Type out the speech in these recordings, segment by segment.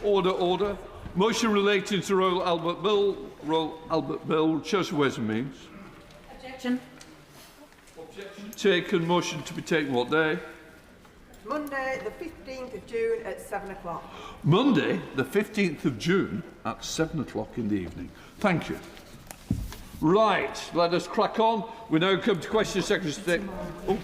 Order, order. Motion relating to Royal Albert Bill. Chosen Ways and Means. Objection. Objection taken. Motion to be taken what day? Monday, the 15th of June at 7 o'clock. Monday, the 15th of June at 7 o'clock in the evening. Thank you. Right, let us crack on. We now come to question Secretary of State. Oh.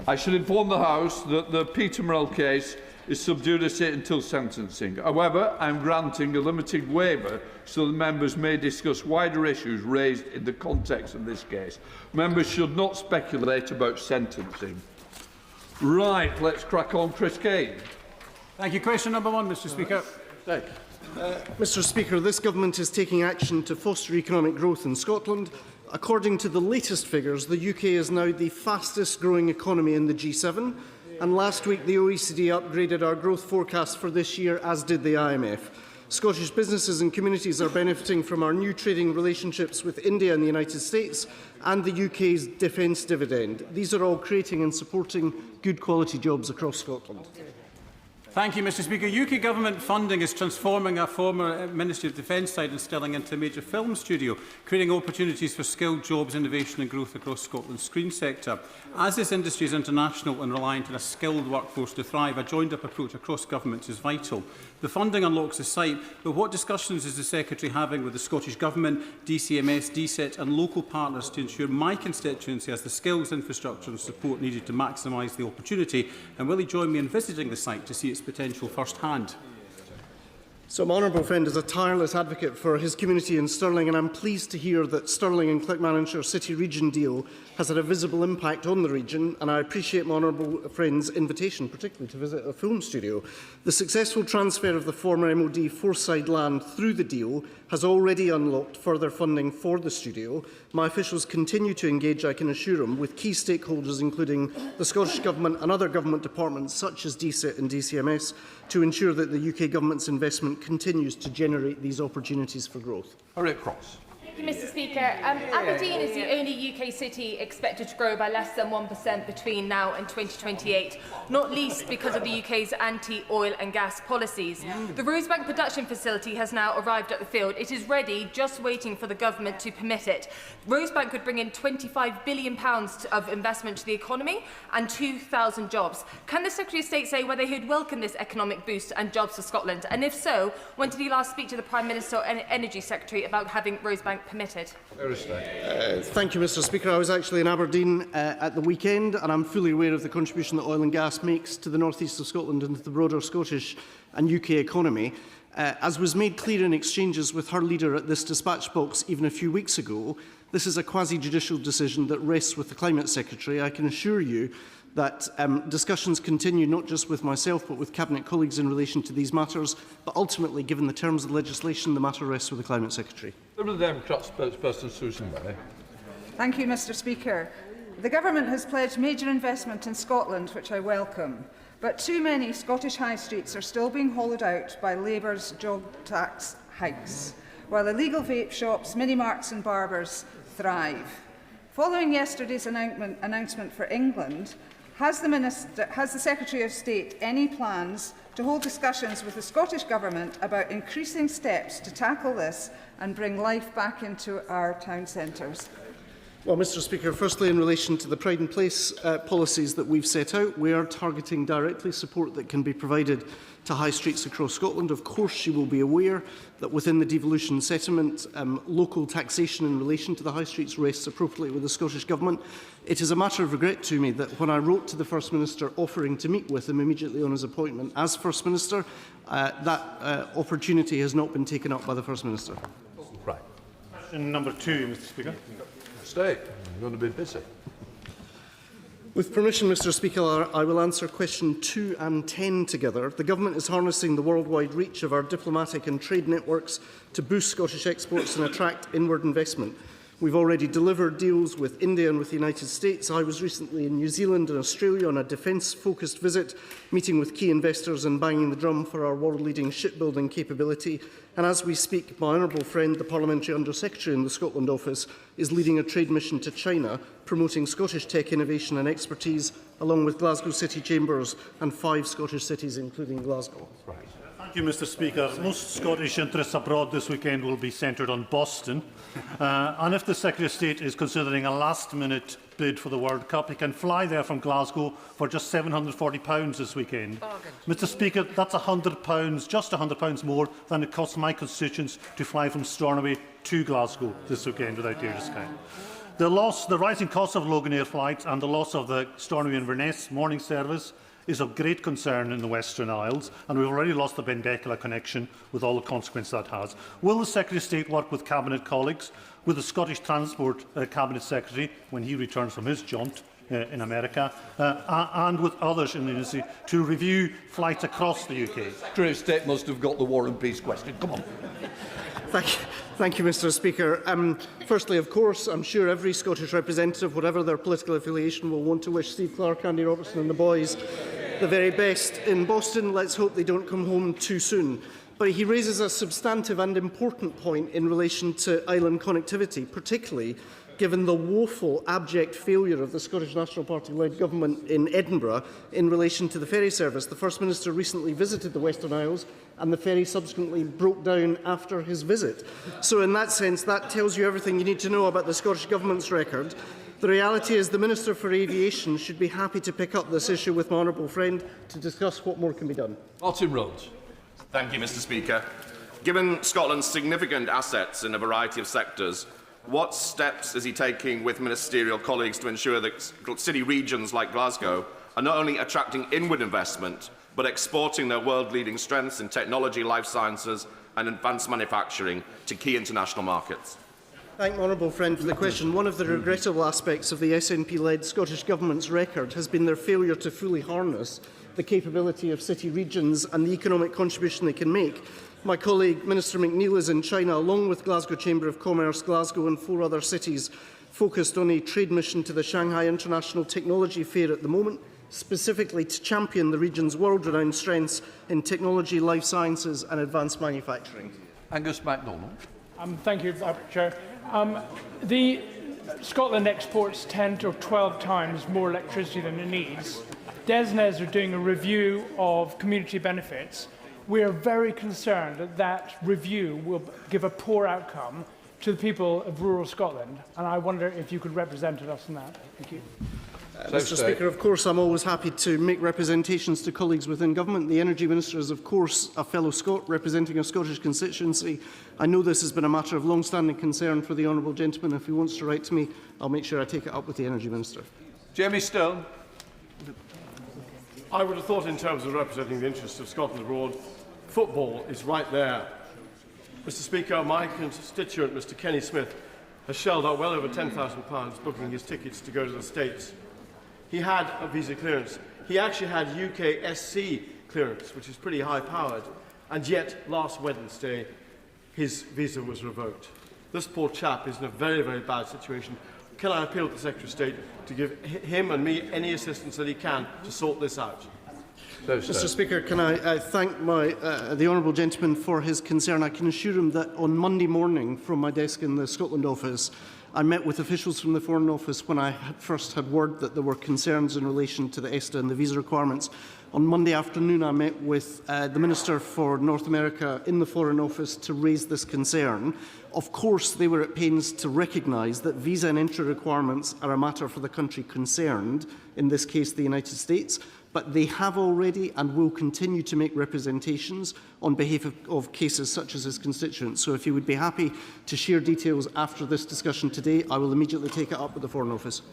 I shall inform the House that the Peter Morrell case is sub judice until sentencing. However, I am granting a limited waiver so the members may discuss wider issues raised in the context of this case. Members should not speculate about sentencing. Right, let's crack on. Chris Kane. Thank you. Question number one, Mr. Speaker. Mr. Speaker, this government is taking action to foster economic growth in Scotland. According to the latest figures, the UK is now the fastest growing economy in the G7, and last week the OECD upgraded our growth forecast for this year, as did the IMF. Scottish businesses and communities are benefiting from our new trading relationships with India and the United States and the UK's defence dividend. These are all creating and supporting good quality jobs across Scotland. Thank you, Mr. Speaker. UK Government funding is transforming our former Ministry of Defence site and instilling into a major film studio, creating opportunities for skilled jobs, innovation and growth across Scotland's screen sector. As this industry is international and reliant on a skilled workforce to thrive, a joined-up approach across governments is vital. The funding unlocks the site, but what discussions is the Secretary having with the Scottish Government, DCMS, DSET and local partners to ensure my constituency has the skills, infrastructure and support needed to maximise the opportunity? And will he join me in visiting the site to see its potential first-hand? So my honourable friend is a tireless advocate for his community in Stirling, and I'm pleased to hear that Stirling and Clackmannanshire City Region deal has had a visible impact on the region, and I appreciate my honourable friend's invitation, particularly to visit a film studio. The successful transfer of the former MOD Forside land through the deal has already unlocked further funding for the studio. My officials continue to engage, I can assure him, with key stakeholders including the Scottish Government and other government departments such as DSET and DCMS to ensure that the UK Government's investment continues to generate these opportunities for growth. Harriet Cross. Thank you, Mr. Speaker. Aberdeen is the only UK city expected to grow by less than 1% between now and 2028, not least because of the UK's anti-oil and gas policies. The Rosebank production facility has now arrived at the field. It is ready, just waiting for the government to permit it. Rosebank could bring in £25 billion of investment to the economy and 2,000 jobs. Can the Secretary of State say whether he would welcome this economic boost and jobs for Scotland? And if so, when did he last speak to the Prime Minister and Energy Secretary about having Rosebank permitted? Thank you, Mr. Speaker. I was actually in Aberdeen at the weekend, and I'm fully aware of the contribution that oil and gas makes to the north east of Scotland and to the broader Scottish and UK economy. As was made clear in exchanges with her leader at this dispatch box even a few weeks ago, this is a quasi-judicial decision that rests with the Climate Secretary. I can assure you that discussions continue not just with myself but with Cabinet colleagues in relation to these matters, but ultimately, given the terms of the legislation, the matter rests with the Climate Secretary. Liberal Democrat spokesperson Susan Berry. Thank you, Mr. Speaker. The Government has pledged major investment in Scotland, which I welcome, but too many Scottish high streets are still being hollowed out by Labour's job tax hikes, while illegal vape shops, mini-marts and barbers thrive. Following yesterday's announcement for England, has the Secretary of State any plans to hold discussions with the Scottish Government about increasing steps to tackle this and bring life back into our town centres? Well, Mr. Speaker, firstly, in relation to the Pride and Place policies that we've set out, we are targeting directly support that can be provided to high streets across Scotland. Of course, you will be aware that within the devolution settlement, local taxation in relation to the high streets rests appropriately with the Scottish Government. It is a matter of regret to me that when I wrote to the First Minister offering to meet with him immediately on his appointment as First Minister, that opportunity has not been taken up by the First Minister. Right. Question number two, Mr. Speaker. Stay. You're going to be busy. With permission, Mr. Speaker, I will answer question 2 and 10 together. The Government is harnessing the worldwide reach of our diplomatic and trade networks to boost Scottish exports and attract inward investment. We've already delivered deals with India and with the United States. I was recently in New Zealand and Australia on a defence-focused visit, meeting with key investors and banging the drum for our world-leading shipbuilding capability. And as we speak, my honourable friend, the Parliamentary Under-Secretary in the Scotland Office, is leading a trade mission to China, promoting Scottish tech innovation and expertise, along with Glasgow City Chambers and 5 Scottish cities, including Glasgow. Thank you, Mr. Speaker. Most Scottish interests abroad this weekend will be centred on Boston. And if the Secretary of State is considering a last-minute bid for the World Cup, he can fly there from Glasgow for just £740 this weekend. Mr. Speaker, that's £100, just £100 more than it costs my constituents to fly from Stornoway to Glasgow this weekend without air discount. The rising cost of Loganair flights and the loss of the Stornoway and Inverness morning service is of great concern in the Western Isles, and we've already lost the Bendecola connection with all the consequence that has. Will the Secretary of State work with Cabinet colleagues, with the Scottish Transport Cabinet Secretary when he returns from his jaunt in America, and with others in the industry to review flights across the UK? Secretary of State must have got the War and Peace question. Come on. Thank you, Mr. Speaker. Firstly, of course, I'm sure every Scottish representative, whatever their political affiliation, will want to wish Steve Clark, Andy Robertson and the boys the very best in Boston. Let's hope they don't come home too soon. But he raises a substantive and important point in relation to island connectivity, particularly given the woeful, abject failure of the Scottish National Party-led government in Edinburgh in relation to the ferry service. The First Minister recently visited the Western Isles, and the ferry subsequently broke down after his visit. So in that sense, that tells you everything you need to know about the Scottish Government's record. The reality is the Minister for Aviation should be happy to pick up this issue with my honourable friend to discuss what more can be done. Martin Rhodes. Thank you, Mr. Speaker. Given Scotland's significant assets in a variety of sectors, what steps is he taking with ministerial colleagues to ensure that city regions like Glasgow are not only attracting inward investment, but exporting their world-leading strengths in technology, life sciences and advanced manufacturing to key international markets? Thank my honourable friend for the question. One of the regrettable aspects of the SNP-led Scottish Government's record has been their failure to fully harness the capability of city regions and the economic contribution they can make. My colleague, Minister McNeill, is in China, along with Glasgow Chamber of Commerce, Glasgow and 4 other cities, focused on a trade mission to the Shanghai International Technology Fair at the moment, specifically to champion the region's world-renowned strengths in technology, life sciences and advanced manufacturing. Angus MacDonald. Thank you, Chair. Scotland exports 10 to 12 times more electricity than it needs. DESNZ are doing a review of community benefits. We are very concerned that that review will give a poor outcome to the people of rural Scotland, and I wonder if you could represent us in that. Thank you. Mr. Speaker, of course, I'm always happy to make representations to colleagues within government. The Energy Minister is, of course, a fellow Scot representing a Scottish constituency. I know this has been a matter of long-standing concern for the honourable gentleman. If he wants to write to me, I'll make sure I take it up with the Energy Minister. Jamie Stone. I would have thought, in terms of representing the interests of Scotland abroad, football is right there. Mr. Speaker, my constituent, Mr. Kenny Smith, has shelled out well over £10,000 booking his tickets to go to the States. He had a visa clearance. He actually had UK SC clearance, which is pretty high-powered, and yet last Wednesday his visa was revoked. This poor chap is in a very, very bad situation. Can I appeal to the Secretary of State to give him and me any assistance that he can to sort this out? Mr. Speaker, can I thank the honourable gentleman for his concern. I can assure him that on Monday morning from my desk in the Scotland office, I met with officials from the Foreign Office when I first had word that there were concerns in relation to the ESTA and the visa requirements. On Monday afternoon, I met with the Minister for North America in the Foreign Office to raise this concern. Of course, they were at pains to recognise that visa and entry requirements are a matter for the country concerned, in this case the United States, but they have already and will continue to make representations on behalf of cases such as his constituents. So if you would be happy to share details after this discussion today, I will immediately take it up with the Foreign Office.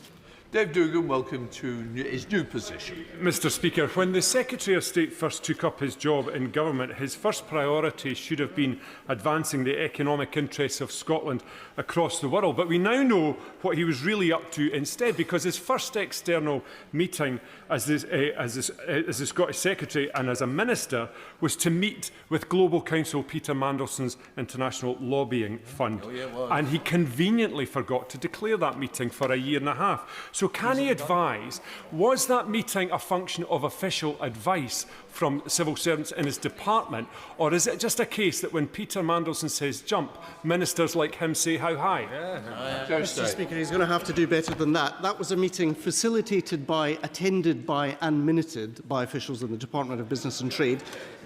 Dave Dugan, welcome to his new position. Mr Speaker, when the Secretary of State first took up his job in government, his first priority should have been advancing the economic interests of Scotland across the world. But we now know what he was really up to instead, because his first external meeting as the Scottish Secretary and as a Minister was to meet with Global Counsel Peter Mandelson's International Lobbying Fund. And he conveniently forgot to declare that meeting for a year and a half. So can he advise, was that meeting a function of official advice from civil servants in his department, or is it just a case that when Peter Mandelson says jump, ministers like him say how high? Mr Speaker, he's going to have to do better than that. That was a meeting facilitated by, attended by and minuted by officials in the Department of Business and Trade.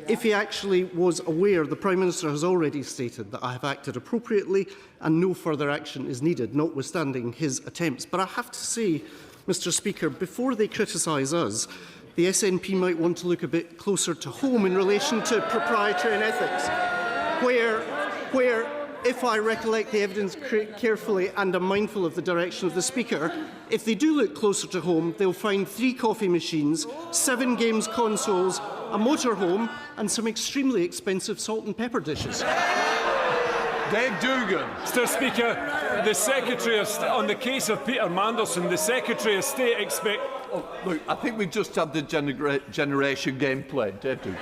If he actually was aware, the Prime Minister has already stated that I have acted appropriately and no further action is needed, notwithstanding his attempts. But I have to say, Mr Speaker, before they criticise us, the SNP might want to look a bit closer to home in relation to proprietary and ethics, where if I recollect the evidence carefully and am mindful of the direction of the Speaker, if they do look closer to home, they'll find 3 coffee machines, 7 games consoles, a motorhome and some extremely expensive salt and pepper dishes. Dave Dugan. Mr Speaker, the Secretary of State, on the case of Peter Mandelson, the Secretary of State expect... Oh, look, I think we just had the generation game played. Dave Dugan.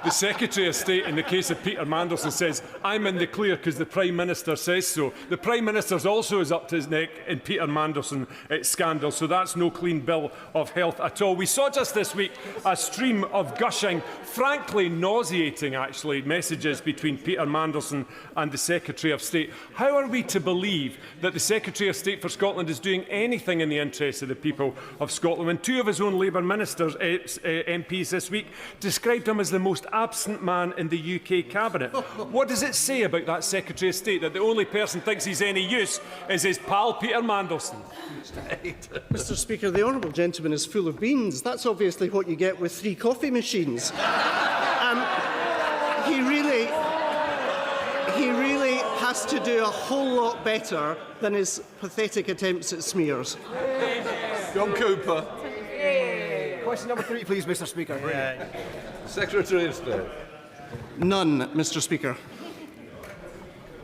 The Secretary of State, in the case of Peter Mandelson, says, I'm in the clear because the Prime Minister says so. The Prime Minister also is up to his neck in Peter Mandelson scandal, so that's no clean bill of health at all. We saw just this week a stream of gushing, frankly nauseating, actually, messages between Peter Mandelson and the Secretary of State. How are we to believe that the Secretary of State for Scotland is doing anything in the interests of the people of Scotland when 2 of his own Labour ministers, MPs this week, described him as the most absent man in the UK Cabinet? What does it say about that Secretary of State that the only person thinks he's any use is his pal Peter Mandelson? Mr Speaker, the honourable gentleman is full of beans. That's obviously what you get with 3 coffee machines. He really has to do a whole lot better than his pathetic attempts at smears. John Cooper. Question number 3, please, Mr Speaker. Secretary of State. None, Mr Speaker.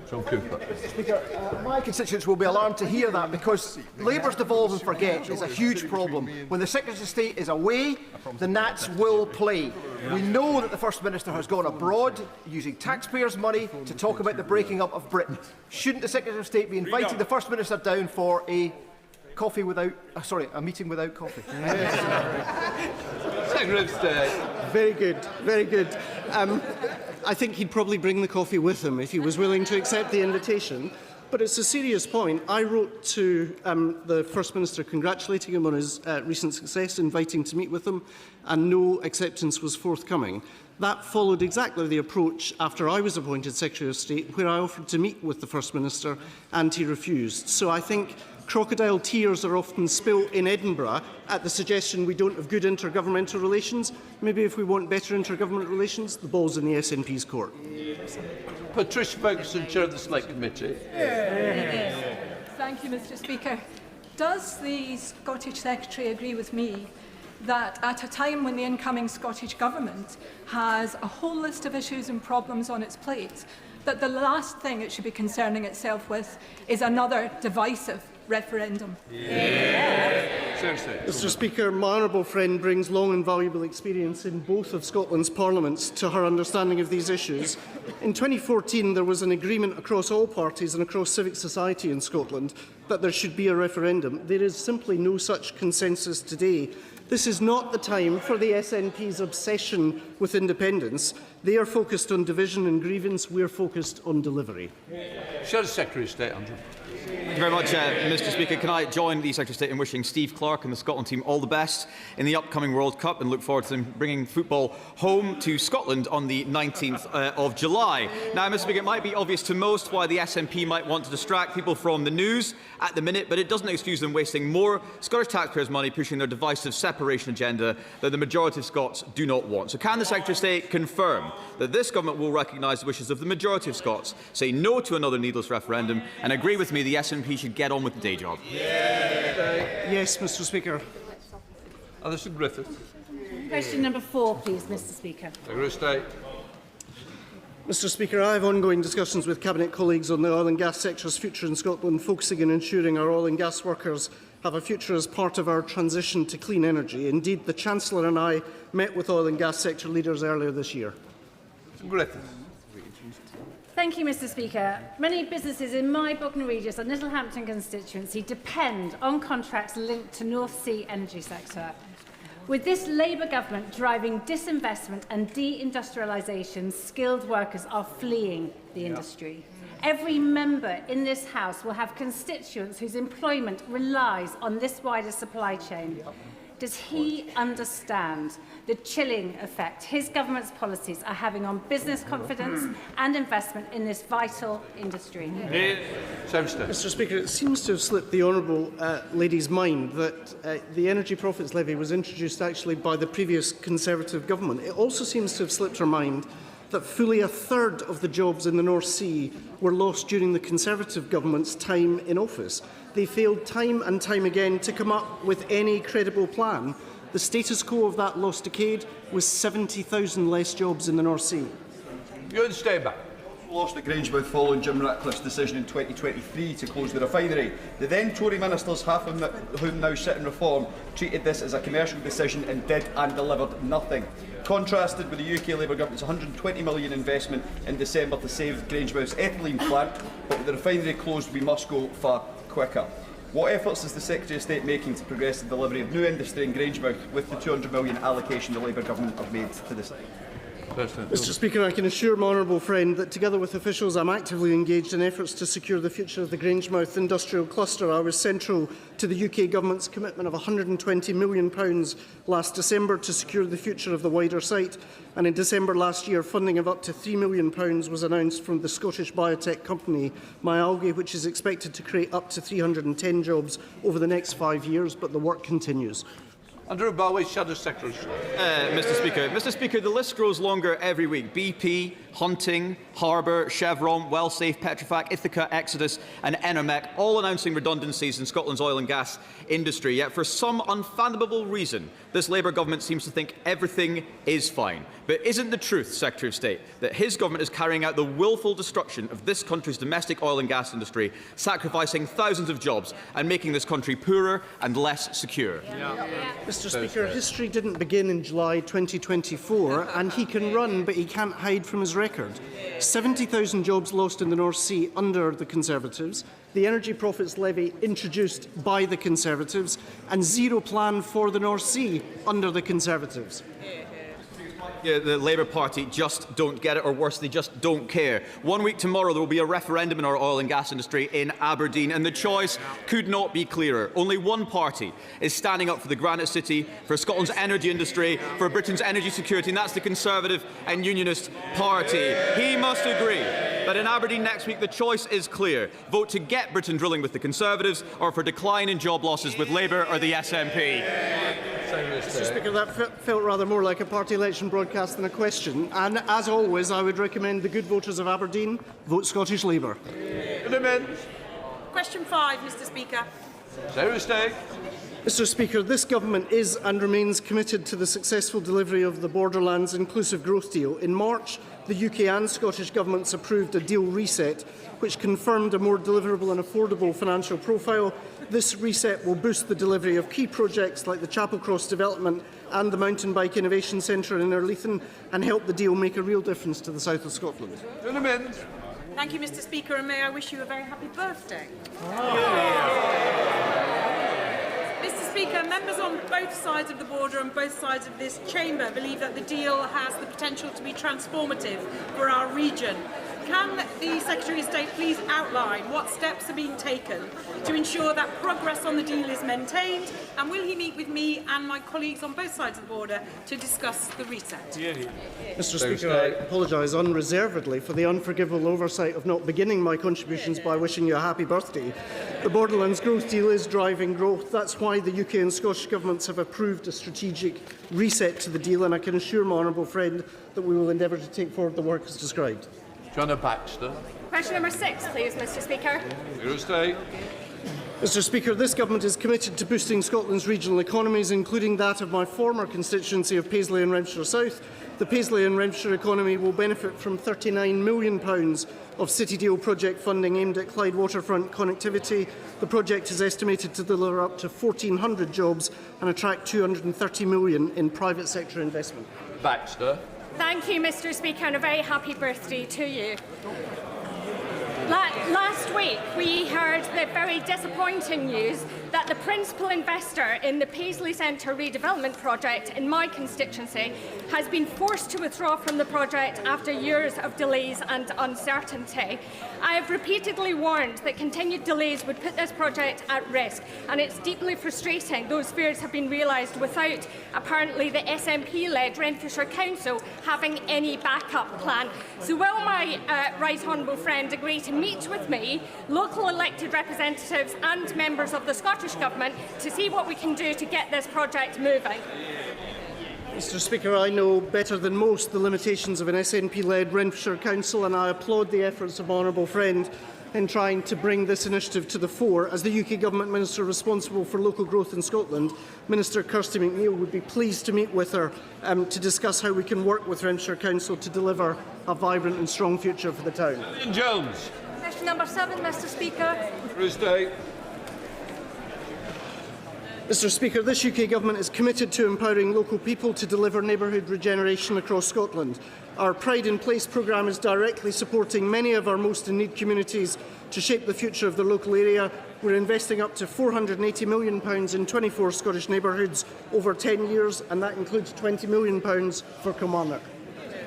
John Cooper. Mr Speaker, my constituents will be alarmed to hear that because Labour's devolve and forget is a huge problem. When the Secretary of State is away, the Nats will play. We know that the First Minister has gone abroad using taxpayers' money to talk about the breaking up of Britain. Shouldn't the Secretary of State be inviting the First Minister down for a meeting without coffee? Secretary of State. Very good, very good. I think he'd probably bring the coffee with him if he was willing to accept the invitation. But it's a serious point. I wrote to the First Minister congratulating him on his recent success, inviting to meet with him, and no acceptance was forthcoming. That followed exactly the approach after I was appointed Secretary of State, where I offered to meet with the First Minister and he refused. So I think crocodile tears are often spilt in Edinburgh at the suggestion we don't have good intergovernmental relations. Maybe if we want better intergovernmental relations, the ball's in the SNP's court. Patricia Ferguson, Chair of the Select Committee. Thank you, Mr Speaker. Does the Scottish Secretary agree with me that at a time when the incoming Scottish Government has a whole list of issues and problems on its plate, that the last thing it should be concerning itself with is another divisive referendum? Mr Speaker, my honourable friend brings long and valuable experience in both of Scotland's parliaments to her understanding of these issues. In 2014, there was an agreement across all parties and across civic society in Scotland that there should be a referendum. There is simply no such consensus today. This is not the time for the SNP's obsession with independence. They are focused on division and grievance. We are focused on delivery. Shadow Secretary of State, Andrew. Thank you very much, Mr Speaker. Can I join the Secretary of State in wishing Steve Clarke and the Scotland team all the best in the upcoming World Cup and look forward to them bringing football home to Scotland on the 19th of July. Now, Mr Speaker, it might be obvious to most why the SNP might want to distract people from the news at the minute, but it doesn't excuse them wasting more Scottish taxpayers' money pushing their divisive separation agenda that the majority of Scots do not want. So can the Secretary of State confirm that this government will recognise the wishes of the majority of Scots, say no to another needless referendum, and agree with me the SNP he should get on with the day job? Yes, Mr. Speaker. Alison Griffith. Question number 4, please, Mr. Speaker. Secretary of State. Mr. Speaker, I have ongoing discussions with Cabinet colleagues on the oil and gas sector's future in Scotland, focusing on ensuring our oil and gas workers have a future as part of our transition to clean energy. Indeed, the Chancellor and I met with oil and gas sector leaders earlier this year. Griffith. Thank you, Mr. Speaker. Many businesses in my Bognor Regis and Littlehampton constituency depend on contracts linked to North Sea energy sector. With this Labour government driving disinvestment and deindustrialisation, skilled workers are fleeing the industry. Every member in this House will have constituents whose employment relies on this wider supply chain. Does he understand the chilling effect his government's policies are having on business confidence and investment in this vital industry? Mr. Speaker, it seems to have slipped the honourable lady's mind that the Energy Profits Levy was introduced actually by the previous Conservative government. It also seems to have slipped her mind that fully a third of the jobs in the North Sea were lost during the Conservative government's time in office. They failed time and time again to come up with any credible plan. The status quo of that lost decade was 70,000 less jobs in the North Sea. Good Staber. Lost at Grangemouth following Jim Ratcliffe's decision in 2023 to close the refinery. The then Tory ministers, half of whom now sit in reform, treated this as a commercial decision and did and delivered nothing. Contrasted with the UK Labour government's £120 million investment in December to save Grangemouth's ethylene plant, but with the refinery closed we must go far quicker. What efforts is the Secretary of State making to progress the delivery of new industry in Grangemouth with the £200 million allocation the Labour government have made to this? Mr. Speaker, I can assure my honourable friend that together with officials I'm actively engaged in efforts to secure the future of the Grangemouth industrial cluster. I was central to the UK Government's commitment of £120 million last December to secure the future of the wider site, and in December last year funding of up to £3 million was announced from the Scottish biotech company Myalgae, which is expected to create up to 310 jobs over the next 5 years, but the work continues. Andrew Bowie, Shadow Secretary. Mr. Speaker, the list grows longer every week. BP, Hunting, Harbour, Chevron, Wellsafe, Petrofac, Ithaca, Exodus and Enermec all announcing redundancies in Scotland's oil and gas industry. Yet for some unfathomable reason, this Labour government seems to think everything is fine. But isn't the truth, Secretary of State, that his government is carrying out the willful destruction of this country's domestic oil and gas industry, sacrificing thousands of jobs and making this country poorer and less secure? Mr. Speaker, history didn't begin in July 2024, and he can run, but he can't hide from his record. 70,000 jobs lost in the North Sea under the Conservatives, the Energy Profits Levy introduced by the Conservatives, and zero plan for the North Sea under the Conservatives. The Labour Party just don't get it, or worse, they just don't care. 1 week tomorrow there will be a referendum in our oil and gas industry in Aberdeen, and the choice could not be clearer. Only one party is standing up for the Granite City, for Scotland's energy industry, for Britain's energy security, and that's the Conservative and Unionist Party. He must agree that in Aberdeen next week the choice is clear. Vote to get Britain drilling with the Conservatives, or for decline in job losses with Labour or the SNP. Mr. Speaker, that felt rather more like a party election broadcast than a question. And as always, I would recommend the good voters of Aberdeen vote Scottish Labour. Question 5, Mr. Speaker. Mr. Speaker, this government is and remains committed to the successful delivery of the Borderlands Inclusive Growth Deal. In March, the UK and Scottish governments approved a deal reset which confirmed a more deliverable and affordable financial profile. This reset will boost the delivery of key projects like the Chapel Cross development and the Mountain Bike Innovation Centre in Erleithen, and help the deal make a real difference to the south of Scotland. Thank you, Mr. Speaker, and may I wish you a very happy birthday. Mr. Speaker, members on both sides of the border and both sides of this chamber believe that the deal has the potential to be transformative for our region. Can the Secretary of State please outline what steps are being taken to ensure that progress on the deal is maintained, and will he meet with me and my colleagues on both sides of the border to discuss the reset? Mr. Speaker, I apologise unreservedly for the unforgivable oversight of not beginning my contributions by wishing you a happy birthday. The Borderlands Growth Deal is driving growth. That's why the UK and Scottish governments have approved a strategic reset to the deal, and I can assure my honourable friend that we will endeavour to take forward the work as described. Joanna Baxter. Question number 6, please, Mr Speaker. Mr Speaker, this government is committed to boosting Scotland's regional economies, including that of my former constituency of Paisley and Renfrewshire South. The Paisley and Renfrewshire economy will benefit from £39 million of City Deal project funding aimed at Clyde waterfront connectivity. The project is estimated to deliver up to 1,400 jobs and attract £230 million in private sector investment. Baxter. Thank you, Mr Speaker, and a very happy birthday to you. Last week, we heard the very disappointing news that the principal investor in the Paisley Centre redevelopment project in my constituency has been forced to withdraw from the project after years of delays and uncertainty. I have repeatedly warned that continued delays would put this project at risk, and it's deeply frustrating those fears have been realised without, apparently, the SNP-led Renfrewshire Council having any backup plan. So will my right honourable friend agree to meet with me, local elected representatives and members of the Scottish Government to see what we can do to get this project moving? Mr Speaker, I know better than most the limitations of an SNP-led Renfrewshire Council, and I applaud the efforts of my honourable friend in trying to bring this initiative to the fore. As the UK Government Minister responsible for local growth in Scotland, Minister Kirsty McNeill would be pleased to meet with her to discuss how we can work with Renfrewshire Council to deliver a vibrant and strong future for the town. Ian Jones. Question number 7, Mr Speaker. Bruce Day. Mr Speaker, this UK Government is committed to empowering local people to deliver neighbourhood regeneration across Scotland. Our Pride in Place programme is directly supporting many of our most in need communities to shape the future of their local area. We're investing up to £480 million in 24 Scottish neighbourhoods over 10 years, and that includes £20 million for Kilmarnock.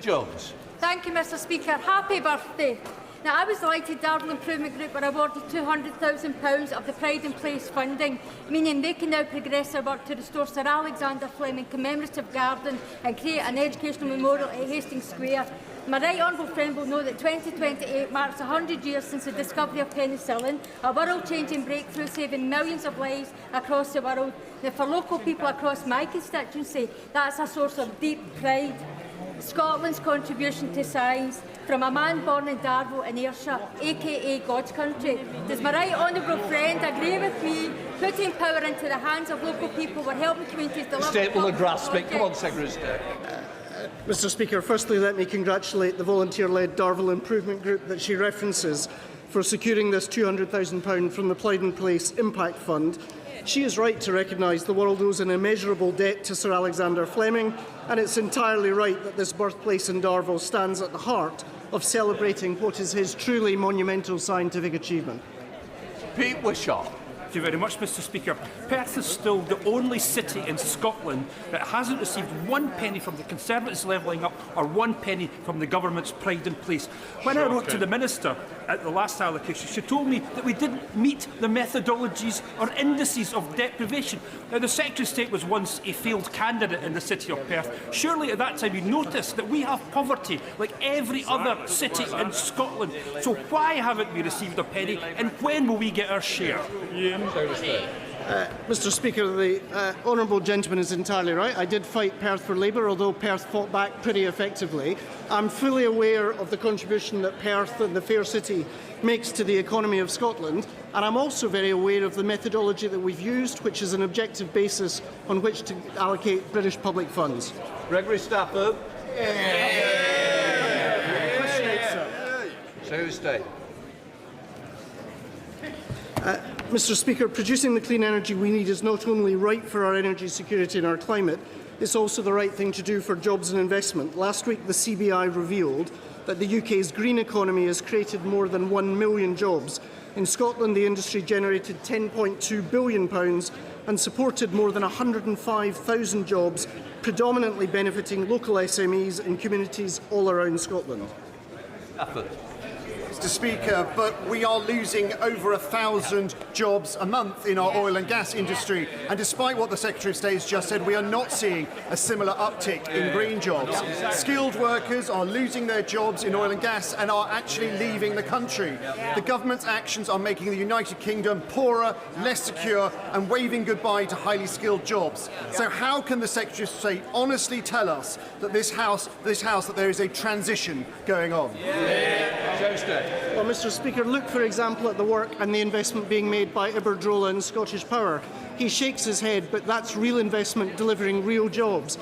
Jones. Thank you, Mr Speaker. Happy birthday. Now, I was delighted Darvel Improvement Group were awarded £200,000 of the Pride in Place funding, meaning they can now progress their work to restore Sir Alexander Fleming Commemorative Garden and create an educational memorial at Hastings Square. My right honourable friend will know that 2028 marks 100 years since the discovery of penicillin, a world-changing breakthrough saving millions of lives across the world. Now, for local people across my constituency, that's a source of deep pride. Scotland's contribution to science, from a man born in Darvel in Ayrshire, aka God's country. Does my right honourable friend agree with me? Putting power into the hands of local people, we're helping communities deliver... Staple and grasp it. Come on, Secretary of State. Mr Speaker, firstly let me congratulate the volunteer-led Darvel Improvement Group that she references for securing this £200,000 from the Pride in Place Impact Fund. She is right to recognise the world owes an immeasurable debt to Sir Alexander Fleming, and it's entirely right that this birthplace in Darvel stands at the heart of celebrating what is his truly monumental scientific achievement. Pete Wishart. Thank you very much, Mr Speaker. Perth is still the only city in Scotland that hasn't received 1 penny from the Conservatives levelling up or 1 penny from the government's Pride in Place. When I wrote to the Minister at the last allocation, she told me that we didn't meet the methodologies or indices of deprivation. Now, the Secretary of State was once a failed candidate in the city of Perth. Surely at that time you noticed that we have poverty like every other city in Scotland. So why haven't we received a penny, and when will we get our share? Mr Speaker, the honourable gentleman is entirely right. I did fight Perth for Labour, although Perth fought back pretty effectively. I'm fully aware of the contribution that Perth and the fair city makes to the economy of Scotland, and I'm also very aware of the methodology that we've used, which is an objective basis on which to allocate British public funds. Gregory Stafford. Secretary of State. Mr Speaker, producing the clean energy we need is not only right for our energy security and our climate, it's also the right thing to do for jobs and investment. Last week the CBI revealed that the UK's green economy has created more than 1 million jobs. In Scotland, the industry generated £10.2 billion and supported more than 105,000 jobs, predominantly benefiting local SMEs and communities all around Scotland. Stafford. Mr. Speaker, but we are losing over 1,000 jobs a month in our oil and gas industry. And despite what the Secretary of State has just said, we are not seeing a similar uptick in green jobs. Skilled workers are losing their jobs in oil and gas and are actually leaving the country. The government's actions are making the United Kingdom poorer, less secure and waving goodbye to highly skilled jobs. So how can the Secretary of State honestly tell us that this House that there is a transition going on? Well, Mr. Speaker, look, for example, at the work and the investment being made by Iberdrola and Scottish Power. He shakes his head, but that's real investment delivering real jobs.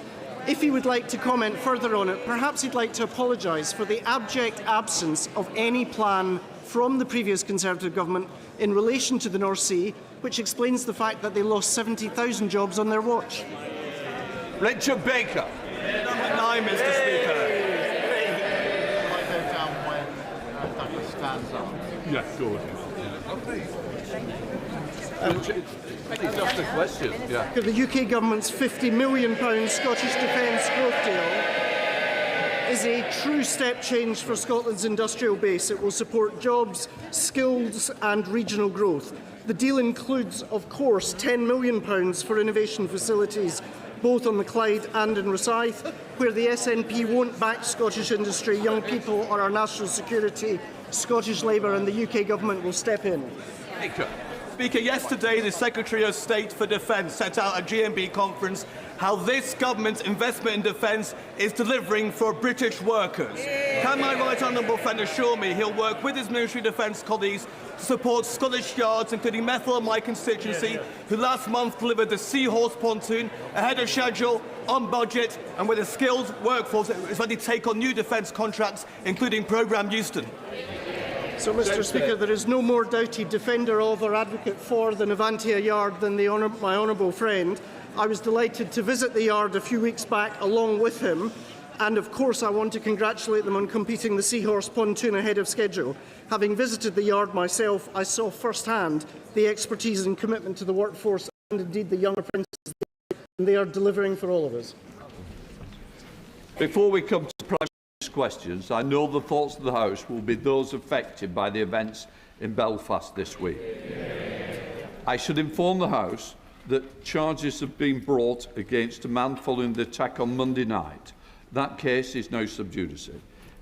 If he would like to comment further on it, perhaps he'd like to apologise for the abject absence of any plan from the previous Conservative government in relation to the North Sea, which explains the fact that they lost 70,000 jobs on their watch. Richard Baker. Number 9, Mr. Speaker. Yeah, go ahead. Just a question. Yeah. The UK government's £50 million Scottish Defence growth deal is a true step change for Scotland's industrial base. It will support jobs, skills and regional growth. The deal includes, of course, £10 million for innovation facilities, both on the Clyde and in Rosyth, where the SNP won't back Scottish industry, young people or our national security. Scottish Labour and the UK government will step in. Speaker, yesterday the Secretary of State for Defence set out at GMB conference how this government's investment in defence is delivering for British workers. Can my right honourable friend assure me he'll work with his Ministry of Defence colleagues to support Scottish yards, including Methil in my constituency, who last month delivered the Seahorse pontoon ahead of schedule, on budget, and with a skilled workforce that is ready to take on new defence contracts, including Programme Euston? So, Mr. Speaker, there is no more doubted defender of or advocate for the Navantia yard than my honourable friend. I was delighted to visit the yard a few weeks back along with him, and of course I want to congratulate them on completing the Seahorse pontoon ahead of schedule. Having visited the yard myself, I saw firsthand the expertise and commitment to the workforce and indeed the young apprentices, and they are delivering for all of us. Before we come to questions, I know the thoughts of the House will be those affected by the events in Belfast this week. I should inform the House that charges have been brought against a man following the attack on Monday night. That case is now sub judice.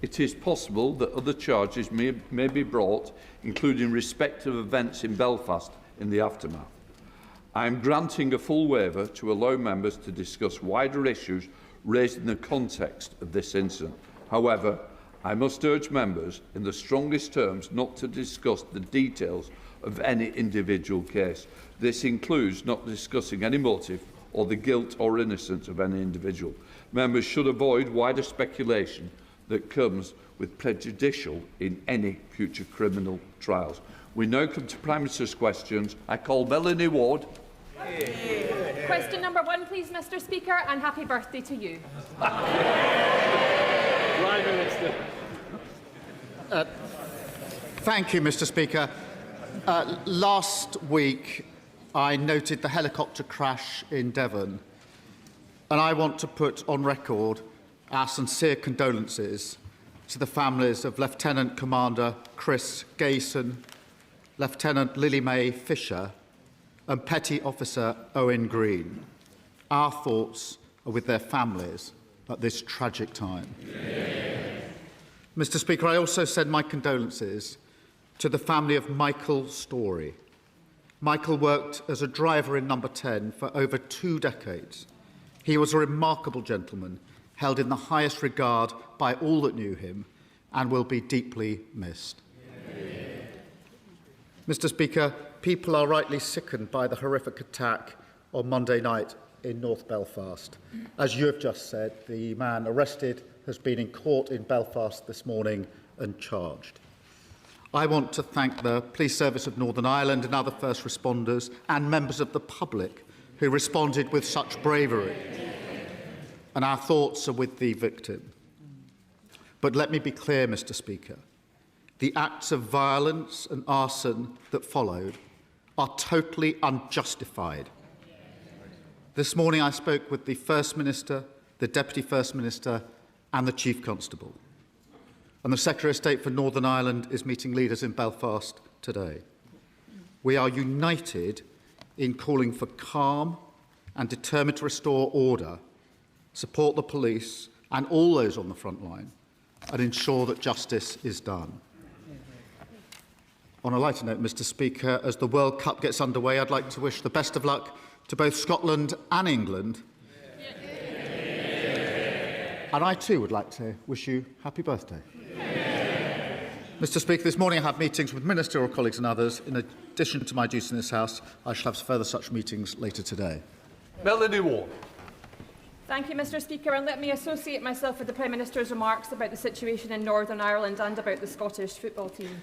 It is possible that other charges may be brought, including respective events in Belfast in the aftermath. I am granting a full waiver to allow members to discuss wider issues raised in the context of this incident. However, I must urge members in the strongest terms not to discuss the details of any individual case. This includes not discussing any motive or the guilt or innocence of any individual. Members should avoid wider speculation that comes with prejudicial in any future criminal trials. We now come to Prime Minister's questions. I call Melanie Ward. Question number 1, please, Mr. Speaker, and happy birthday to you. Prime Minister. Thank you, Mr. Speaker. Last week, I noted the helicopter crash in Devon, and I want to put on record our sincere condolences to the families of Lieutenant Commander Chris Gayson, Lieutenant Lily Mae Fisher, and Petty Officer Owen Green. Our thoughts are with their families at this tragic time. Mr. Speaker, I also send my condolences to the family of Michael Story. Michael worked as a driver in Number 10 for over 2 decades. He was a remarkable gentleman, held in the highest regard by all that knew him, and will be deeply missed. Mr. Speaker, people are rightly sickened by the horrific attack on Monday night in North Belfast. As you have just said, the man arrested has been in court in Belfast this morning and charged. I want to thank the Police Service of Northern Ireland and other first responders and members of the public who responded with such bravery. And our thoughts are with the victim. But let me be clear, Mr. Speaker. The acts of violence and arson that followed are totally unjustified. This morning I spoke with the First Minister, the Deputy First Minister and the Chief Constable. And the Secretary of State for Northern Ireland is meeting leaders in Belfast today. We are united in calling for calm and determined to restore order, support the police and all those on the front line, and ensure that justice is done. On a lighter note, Mr. Speaker, as the World Cup gets underway, I'd like to wish the best of luck to both Scotland and England. And I too would like to wish you happy birthday. Mr. Speaker, this morning I have meetings with ministerial colleagues and others. In addition to my duties in this House, I shall have further such meetings later today. Melanie Ward. Thank you, Mr. Speaker, and let me associate myself with the Prime Minister's remarks about the situation in Northern Ireland and about the Scottish football team.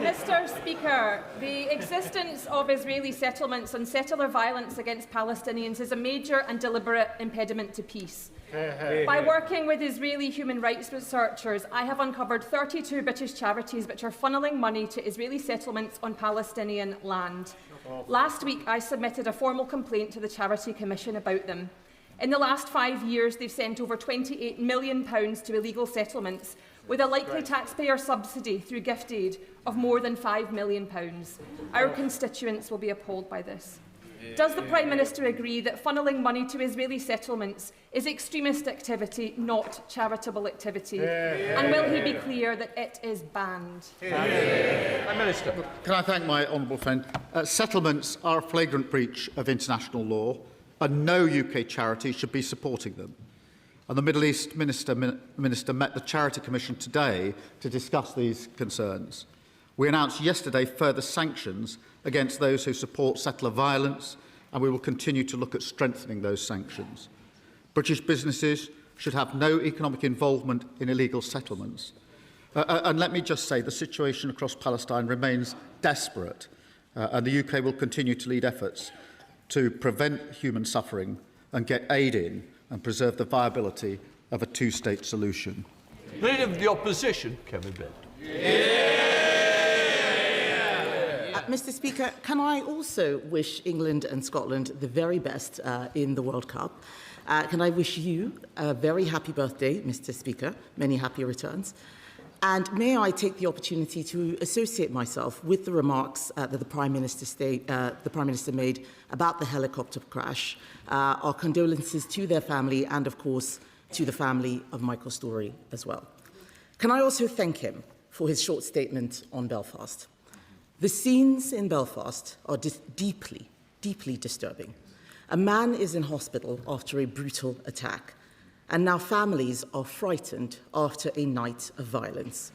Mr. Speaker, the existence of Israeli settlements and settler violence against Palestinians is a major and deliberate impediment to peace. By working with Israeli human rights researchers, I have uncovered 32 British charities which are funneling money to Israeli settlements on Palestinian land. Last week, I submitted a formal complaint to the Charity Commission about them. In the last 5 years, they've sent over £28 million to illegal settlements, with a likely taxpayer subsidy through gift aid of more than £5 million. Our constituents will be appalled by this. Does the Prime Minister agree that funneling money to Israeli settlements is extremist activity, not charitable activity? And will he be clear that it is banned? Prime Minister. Can I thank my honourable friend? Settlements are a flagrant breach of international law, and no UK charity should be supporting them. And the Middle East Minister met the Charity Commission today to discuss these concerns. We announced yesterday further sanctions against those who support settler violence, and we will continue to look at strengthening those sanctions. British businesses should have no economic involvement in illegal settlements. And let me just say, the situation across Palestine remains desperate, and the UK will continue to lead efforts to prevent human suffering and get aid in and preserve the viability of a two-state solution. Leader of the Opposition, Kemi. Mr. Speaker, can I also wish England and Scotland the very best in the World Cup? Can I wish you a very happy birthday, Mr. Speaker, many happy returns. And may I take the opportunity to associate myself with the remarks that the Prime Minister made about the helicopter crash, our condolences to their family and, of course, to the family of Michael Story as well. Can I also thank him for his short statement on Belfast? The scenes in Belfast are deeply, deeply disturbing. A man is in hospital after a brutal attack, and now families are frightened after a night of violence.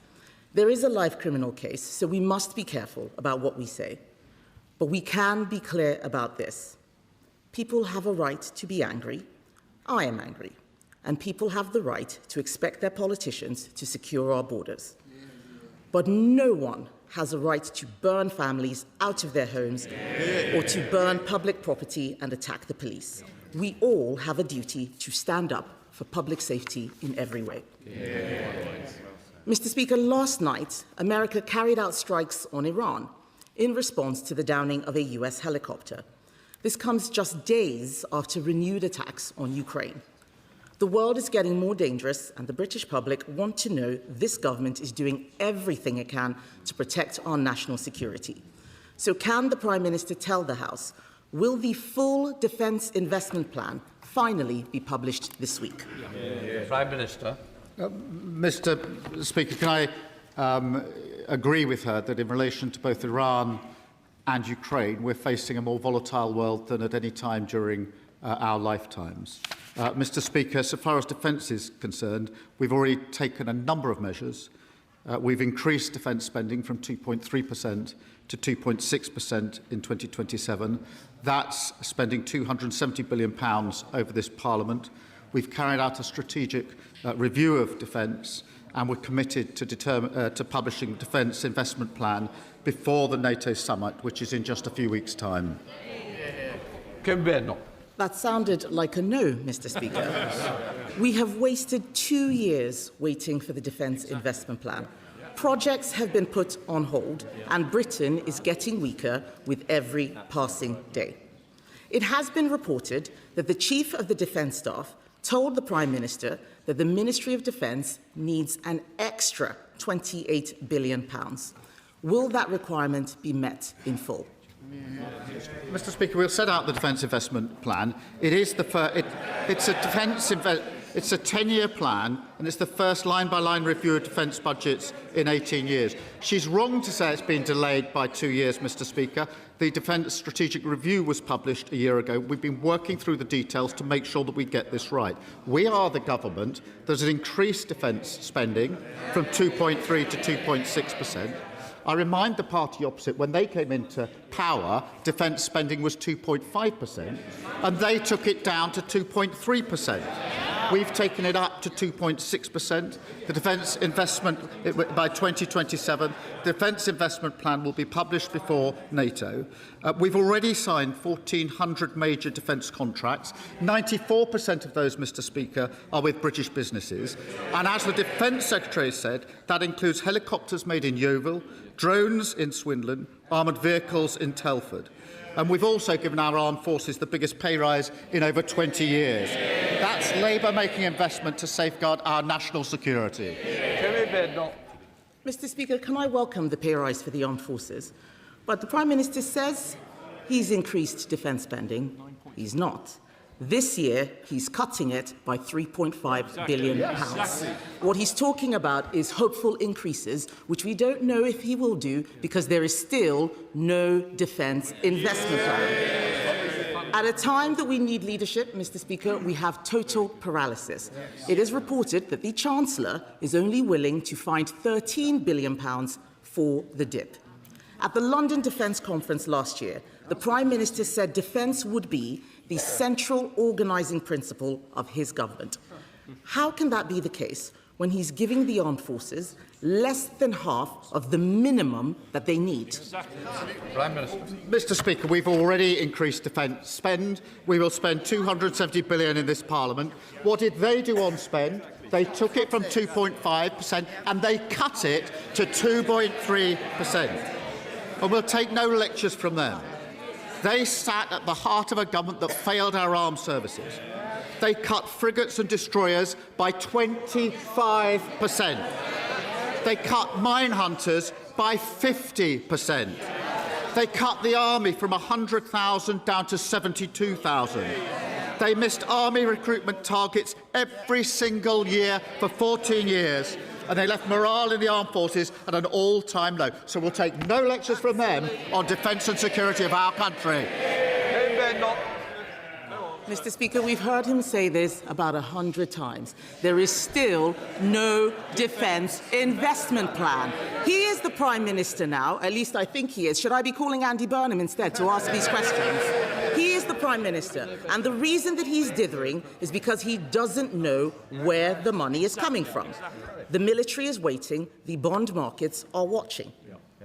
There is a live criminal case, so we must be careful about what we say. But we can be clear about this. People have a right to be angry. I am angry. And people have the right to expect their politicians to secure our borders. But no one has a right to burn families out of their homes or to burn public property and attack the police. We all have a duty to stand up for public safety in every way. Mr. Speaker, last night, America carried out strikes on Iran in response to the downing of a US helicopter. This comes just days after renewed attacks on Ukraine. The world is getting more dangerous, and the British public want to know this government is doing everything it can to protect our national security. So can the Prime Minister tell the House, will the full defence investment plan finally be published this week? Prime Minister. Mr. Speaker, can I agree with her that in relation to both Iran and Ukraine, we're facing a more volatile world than at any time during our lifetimes. Mr. Speaker, so far as defence is concerned, we've already taken a number of measures. We've increased defence spending from 2.3% to 2.6% in 2027. That's spending £270 billion over this Parliament. We've carried out a strategic review of defence, and we're committed to publishing the defence investment plan before the NATO summit, which is in just a few weeks' time. Badenoch. That sounded like a no, Mr. Speaker. We have wasted 2 years waiting for the defence investment plan. Projects have been put on hold, and Britain is getting weaker with every passing day. It has been reported that the Chief of the Defence Staff told the Prime Minister that the Ministry of Defence needs an extra £28 billion. Will that requirement be met in full? Mr. Speaker, we'll set out the Defence Investment Plan. It's a 10-year plan, and it's the first line-by-line review of defence budgets in 18 years. She's wrong to say it's been delayed by 2 years, Mr. Speaker. The Defence Strategic Review was published a year ago. We've been working through the details to make sure that we get this right. We are the government that has increased defence spending from 2.3 to 2.6%. I remind the party opposite, when they came into power, defence spending was 2.5%, and they took it down to 2.3%. We've taken it up to 2.6%. The defence investment, by 2027, the defence investment plan will be published before NATO. We've already signed 1,400 major defence contracts. 94% of those, Mr. Speaker, are with British businesses. And as the Defence Secretary said, that includes helicopters made in Yeovil, drones in Swindon, armoured vehicles in Telford. And we've also given our armed forces the biggest pay rise in over 20 years. That's Labour making investment to safeguard our national security. Kemi, Badenoch. Mr. Speaker, can I welcome the pay rise for the armed forces? But the Prime Minister says he's increased defence spending. He's not. This year, he's cutting it by £3.5 billion. What he's talking about is hopeful increases, which we don't know if he will do because there is still no defence investment plan. At a time that we need leadership, Mr. Speaker, we have total paralysis. It is reported that the Chancellor is only willing to find £13 billion for the dip. At the London Defence Conference last year, the Prime Minister said defence would be the central organising principle of his government. How can that be the case when he's giving the armed forces less than half of the minimum that they need? Prime Minister. Mr. Speaker, we've already increased defence spend. We will spend £270 billion in this Parliament. What did they do on spend? They took it from 2.5% and they cut it to 2.3%. And we'll take no lectures from them. They sat at the heart of a government that failed our armed services. They cut frigates and destroyers by 25%. They cut mine hunters by 50%. They cut the army from 100,000 down to 72,000. They missed army recruitment targets every single year for 14 years. And they left morale in the armed forces at an all-time low. So we'll take no lectures from them on defence and security of our country. Mr. Speaker, we've heard him say this about 100 times. There is still no defence investment plan. He is the Prime Minister now, at least I think he is. Should I be calling Andy Burnham instead to ask these questions? He is the Prime Minister, and the reason that he's dithering is because he doesn't know where the money is coming from. The military is waiting, the bond markets are watching.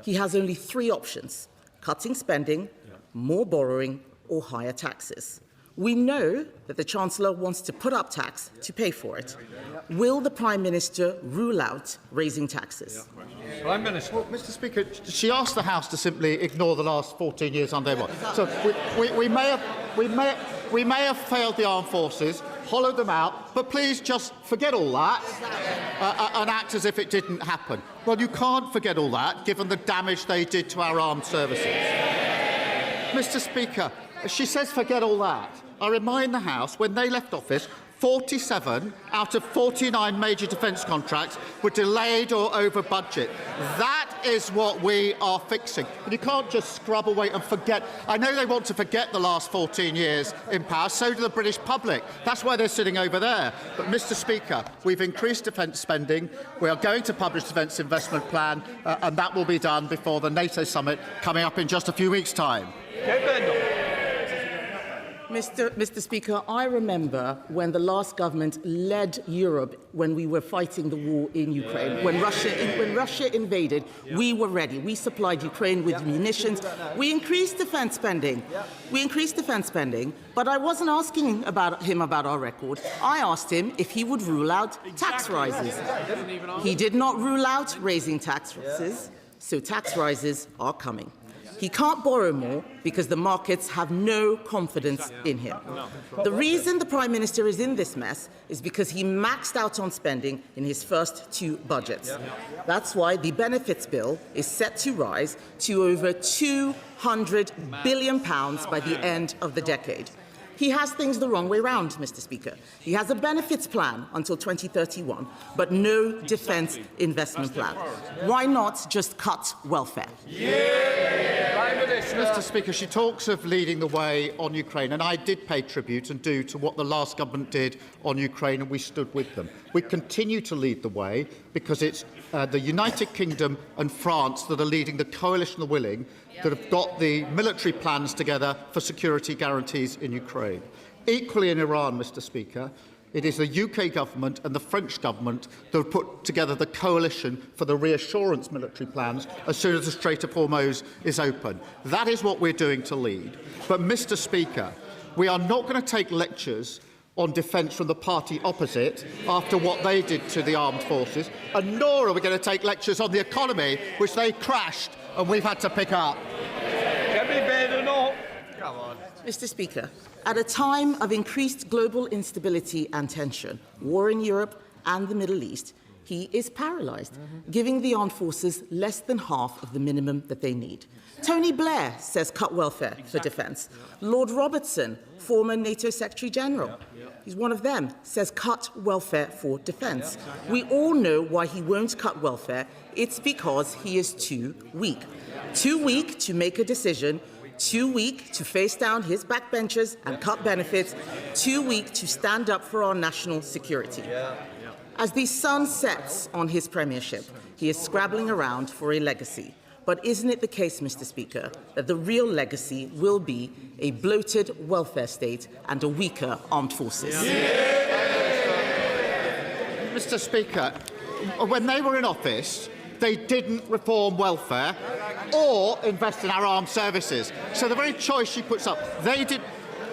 He has only 3 options: cutting spending, more borrowing, or higher taxes. We know that the Chancellor wants to put up tax to pay for it. Will the Prime Minister rule out raising taxes? Prime Minister. Well, Mr. Speaker, she asked the House to simply ignore the last 14 years under Labour. So we may have failed the armed forces, hollowed them out, but please just forget all that and act as if it didn't happen. Well, you can't forget all that, given the damage they did to our armed services. Mr. Speaker, she says forget all that. I remind the House, when they left office, 47 out of 49 major defence contracts were delayed or over budget. That is what we are fixing. And you can't just scrub away and forget. I know they want to forget the last 14 years in power, so do the British public. That's why they're sitting over there. But, Mr. Speaker, we've increased defence spending. We are going to publish the Defence Investment Plan, and that will be done before the NATO summit coming up in just a few weeks' time. Mr. Speaker, I remember when the last government led Europe when we were fighting the war in Ukraine. When Russia invaded, we were ready. We supplied Ukraine with munitions. We increased defence spending. But I wasn't asking him about our record. I asked him if he would rule out tax rises. He did not rule out raising taxes, so tax rises are coming. He can't borrow more because the markets have no confidence in him. The reason the Prime Minister is in this mess is because he maxed out on spending in his first 2 budgets. That's why the benefits bill is set to rise to over £200 billion by the end of the decade. He has things the wrong way round, Mr. Speaker. He has a benefits plan until 2031, but no defence investment plan. Why not just cut welfare? Mr. Speaker, she talks of leading the way on Ukraine, and I did pay tribute and do to what the last government did on Ukraine, and we stood with them. We continue to lead the way because it's the United Kingdom and France that are leading the coalition of the willing that have got the military plans together for security guarantees in Ukraine. Equally in Iran, Mr. Speaker, it is the UK government and the French government that have put together the coalition for the reassurance military plans as soon as the Strait of Hormuz is open. That is what we're doing to lead. But, Mr. Speaker, we are not going to take lectures on defence from the party opposite after what they did to the armed forces, and nor are we going to take lectures on the economy, which they crashed and we've had to pick up. Kemi, Badenoch. Come on. Mr. Speaker, at a time of increased global instability and tension, war in Europe and the Middle East, he is paralysed, giving the armed forces less than half of the minimum that they need. Tony Blair says cut welfare for defence. Lord Robertson, former NATO Secretary-General, he's one of them, says cut welfare for defence. We all know why he won't cut welfare. It's because he is too weak. Too weak to make a decision, too weak to face down his backbenchers and cut benefits, too weak to stand up for our national security. As the sun sets on his premiership, he is scrabbling around for a legacy. But isn't it the case, Mr. Speaker, that the real legacy will be a bloated welfare state and a weaker armed forces? Mr. Speaker, when they were in office, they didn't reform welfare or invest in our armed services. So the very choice she puts up, they did.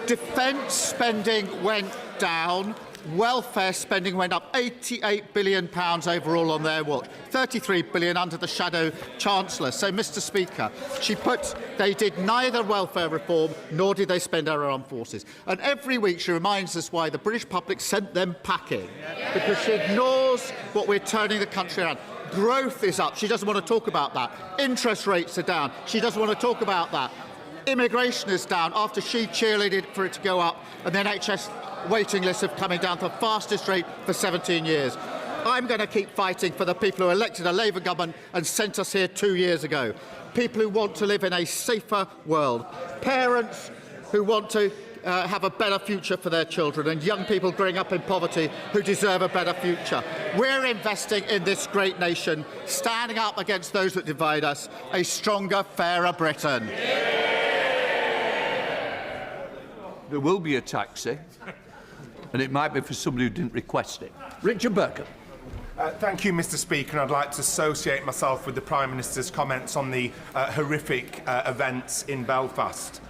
Defence spending went down. Welfare spending went up £88 billion overall on their watch, £33 billion under the shadow Chancellor. So, Mr. Speaker, they did neither welfare reform nor did they spend our armed forces. And every week she reminds us why the British public sent them packing, because she ignores what we're turning the country around. Growth is up. She doesn't want to talk about that. Interest rates are down. She doesn't want to talk about that. Immigration is down after she cheerleaded for it to go up, and the NHS waiting lists have coming down to the fastest rate for 17 years. I'm going to keep fighting for the people who elected a Labour government and sent us here 2 years ago. People who want to live in a safer world. Parents who want to have a better future for their children, and young people growing up in poverty who deserve a better future. We're investing in this great nation, standing up against those that divide us, a stronger, fairer Britain. There will be a taxi, and it might be for somebody who didn't request it. Richard Burke. Thank you, Mr. Speaker. I'd like to associate myself with the Prime Minister's comments on the horrific events in Belfast.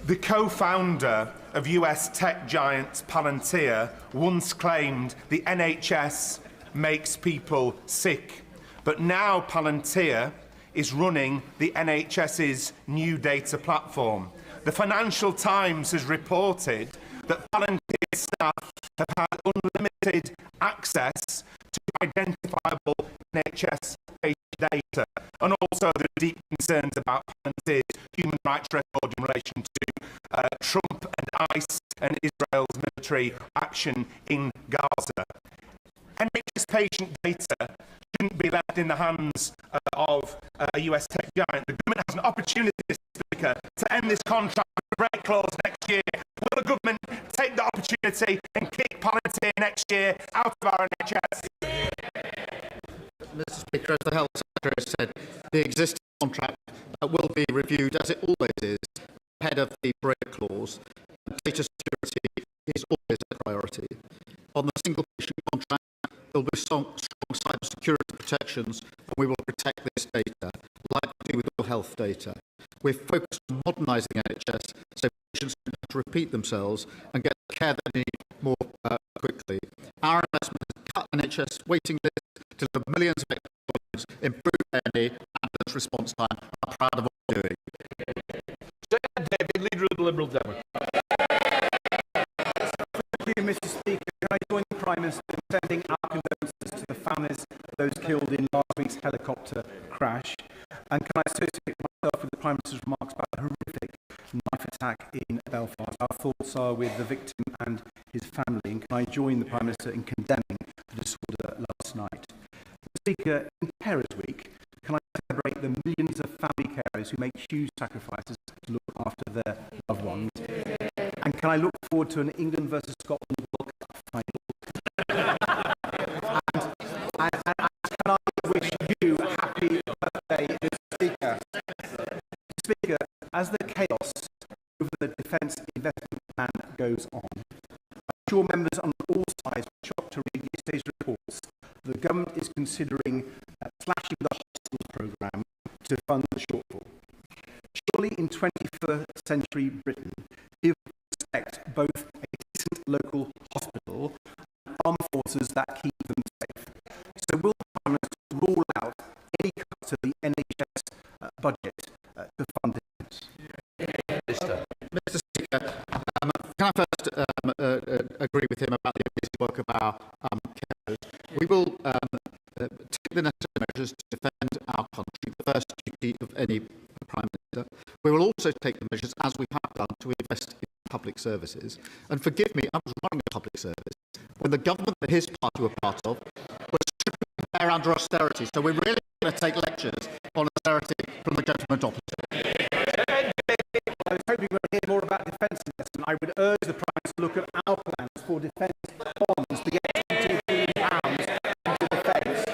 The co-founder of US tech giant Palantir once claimed the NHS makes people sick, but now Palantir is running the NHS's new data platform. The Financial Times has reported that Palantir staff have had unlimited access to identifiable NHS patient data, and also there are deep concerns about Palantir's human rights record in relation to Trump and ICE and Israel's military action in Gaza. NHS patient data shouldn't be left in the hands of a US tech giant. The government has an opportunity, Mr. Speaker, to end this contract with a break clause next year. Will the government take the opportunity and kick Palantir next year out of our NHS? Mr. Speaker, as the Health Secretary has said, the existing contract will be reviewed, as it always is, ahead of the break clause. Data security is always a priority. On the single patient contract, there will be strong cyber security protections, and we will protect this data, like we do with all health data. We're focused on modernising NHS so patients don't have to repeat themselves and get the care they need more quickly. Our investment has cut NHS waiting lists, delivered millions of extra lives, improved A&E and response time. I'm proud of what we're doing. Leader of the Liberal Democrats. Thank you, Mr. Speaker. Can I join the Prime Minister in sending our condolences to the families of those killed in last week's helicopter crash? And can I associate myself with the Prime Minister's remarks about the horrific knife attack in Belfast? Our thoughts are with the victim and his family. And can I join the Prime Minister in condemning the disorder last night? Mr. Speaker, in Carers Week, can I celebrate the millions of family carers who make huge sacrifices to look after their loved ones? And can I look forward to an England versus Scotland World Cup final? and can I wish you a happy birthday, Mr. Speaker? Mr. Speaker, as the chaos over the defence investment plan goes on, I'm sure members on all sides were shocked to read yesterday's reports. The government is considering slashing the hospitals programme to fund the shortfall. Surely in 21st century Britain, if we expect both a decent local hospital and armed forces that keep them safe. So will the Prime Minister rule out any cuts to the NHS budget to fund defence? Mr. Speaker, can I first agree with him about the amazing work of our carers? We will take the necessary measures to defend our country, the first duty of any Prime Minister. We will also take the measures, as we have done, to invest in public services. And forgive me, I was running a public service when the government that his party were part of was stripping there under austerity. So we're really going to take lectures on austerity from the gentleman opposite. I was hoping we would hear more about defence investment. I would urge the Prime Minister to look at our plans for defence bonds to get £2 billion into defence.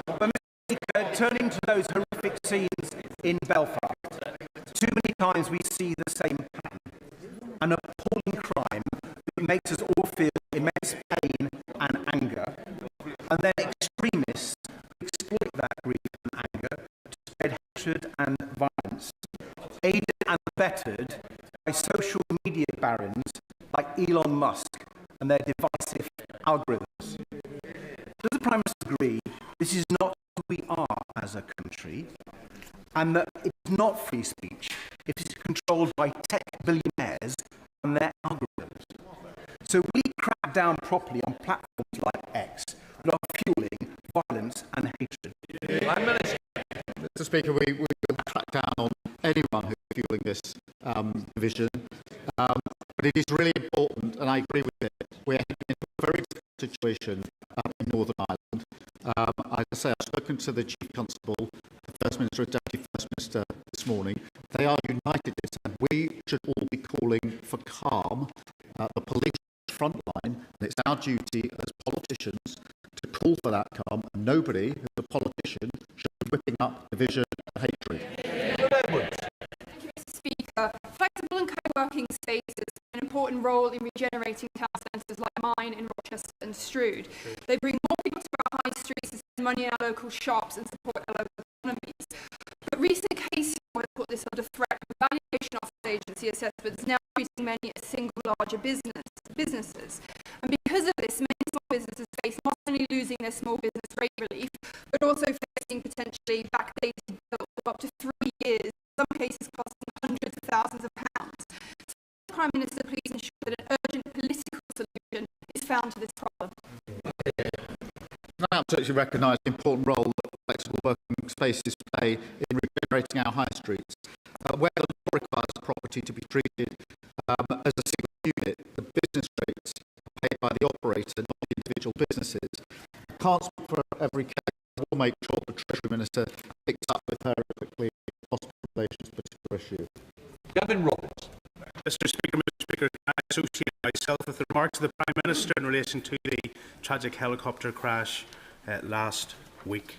But Mr. Speaker, turning to those horrific scenes in Belfast, too many times we see the same pattern. An appalling crime that makes us all feel immense pain and anger, and then extremists exploit that grief and anger to spread hatred and violence, aided and abetted by social media barons like Elon Musk and their divisive algorithms. Does the Prime Minister agree this is not who we are as a country, and that it's not free speech if it's controlled by tech billionaires and their algorithms? So we crack down properly on platforms like X that are fueling violence and hatred. Mr. Speaker, we will crack down on anyone who's fueling this division. But it is really important, and I agree with it, we're heading into a very difficult situation in Northern Ireland. As I say, I've spoken to the Chief Constable, the First Minister and Deputy First Minister this morning. They are united in this, and we should all be calling for calm. The police front line, and it's our duty as politicians to call for that calm, and nobody who's a politician should be whipping up division and hatred. Thank you, Mr. Speaker. Flexible and co-working spaces play an important role in regenerating town centres like mine in Rochester and Strood. They bring more people to our high streets to spend money in our local shops and support our local economies. But recent cases have put this under threat, with valuation office agency assessments now treating many as single larger businesses. And because of this, many small businesses face not only losing their small business rate relief, but also facing potentially backdated bills of up to 3 years, in some cases costing hundreds of thousands of pounds. So, Prime Minister, please ensure that an urgent political solution is found to this problem. I absolutely recognise the important role that flexible working spaces play in regenerating our high streets. Where the law requires a property to be treated as a single unit, the business rates are paid by the operator, not the individual businesses. I can't speak for every case. I will make sure the Treasury Minister picks up with her as quickly as possible in relation to this particular issue. Gavin Roberts. Mr. Speaker, I associate myself with the remarks of the Prime Minister in relation to the tragic helicopter crash last week.